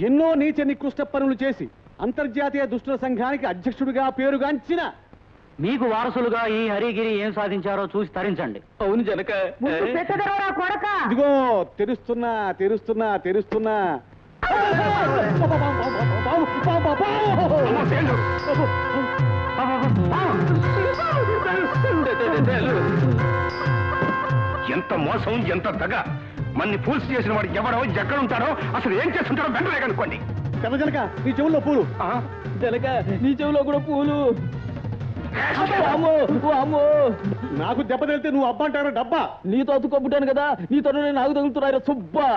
ఎన్నో నీచ నికృష్ట పనులు చేసి అంతర్జాతీయ దుష్టుల సంఘానికి అధ్యక్షుడిగా పేరుగాంచిన మీకు వారసులుగా ఈ హరిగిరి ఏం సాధించారో చూసి తరించండి. అవును జనక. ఇదిగో తెరుస్తున్నా తెరుస్తున్నా తెరుస్తున్నా. ఎంత మోసం, ఎంత దగ! మన్ని ఫూల్స్ చేసిన వాడు ఎవడో ఎక్కడ ఉంటాడో అసలు ఏం చేస్తుంటాడో వెంటనే కనుక్కోండి. జనక నీ చెవుల్లో పూలు. జనక నీ చెవులో కూడా పూలు. నాకు దెబ్బ తగిలితే నువ్వు అబ్బా అంటారా డబ్బా? నీతో అతుకొబ్బుటాను కదా, నీతో నాకు తగులుతున్నారా సుబ్బా.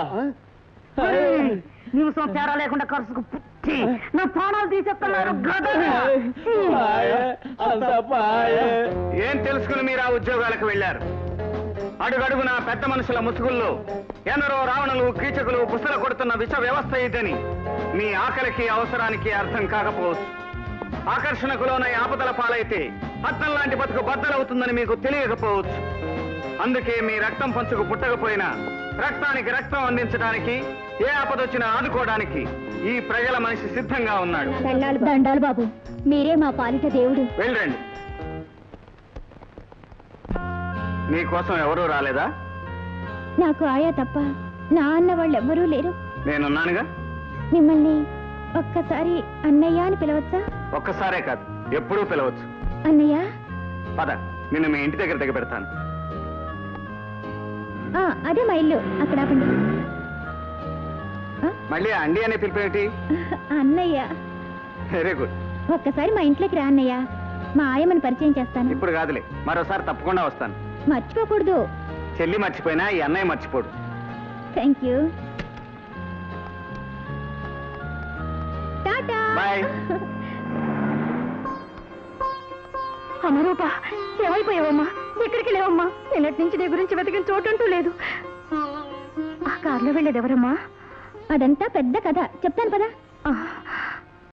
నిమిషం తేడా లేకుండా ఖర్చుకు పుట్టి నా ప్రాణాలు తీసేస్తున్నారు. ఏం తెలుసుకుని మీరు ఆ ఉద్యోగాలకు వెళ్ళారు? అడుగడుగున పెద్ద మనుషుల ముసుగుల్లో ఎందరో రావణులు, కీచకులు బుసలు కొడుతున్న విష వ్యవస్థ ఇదని మీ ఆకలికి అవసరానికి అర్థం కాకపోవచ్చు. ఆకర్షణకు లోనై ఆపదల పాలైతే పట్నం లాంటి బతుకు బద్దలవుతుందని మీకు తెలియకపోవచ్చు. అందుకే మీ రక్తం పంచుకు పుట్టకపోయినా రక్తానికి రక్తం అందించడానికి, ఏ ఆపదొచ్చినా ఆదుకోవడానికి ఈ ప్రజల మనిషి సిద్ధంగా ఉన్నాడు. దండాలు బాబు, మీరే మా పాలిట దేవుడు. వెళ్ళండి. మీకోసం ఎవరూ రాలేదా? నాకు ఆయా తప్ప నా అన్న వాళ్ళు ఎవ్వరూ లేరు. నేనున్నానుగా. మిమ్మల్ని ఒక్కసారి అన్నయ్య అని పిలవచ్చా? ఒక్కసారే కాదు, ఎప్పుడూ పిలవచ్చు. అన్నయ్య పద, నిన్ను మీ ఇంటి దగ్గర పెడతాను. అదే మా ఇల్లు, అక్కడ ఆపండి. మళ్ళీ అండి అనే పిలిపేమిటి? అన్నయ్య. Very good. ఒక్కసారి మా ఇంట్లోకి రా అన్నయ్య, మా ఆయమ్మని పరిచయం చేస్తాను. ఇప్పుడు కాదులే, మరోసారి తప్పకుండా వస్తాను. మర్చిపోకూడదు. చెల్లి మర్చిపోయినా ఈ అన్నయ్య మర్చిపోడు. Thank you. Tata. Bye. Amarupa, ఏమైపోయావమ్మా? ఎక్కడికి లేవమ్మా? నిన్నటి నుంచి నీ గురించి వెతికిన చోటుంటూ లేదు. ఆ కారులో వెళ్ళేది ఎవరమ్మా? అదంతా పెద్ద కథ, చెప్తాను పదా.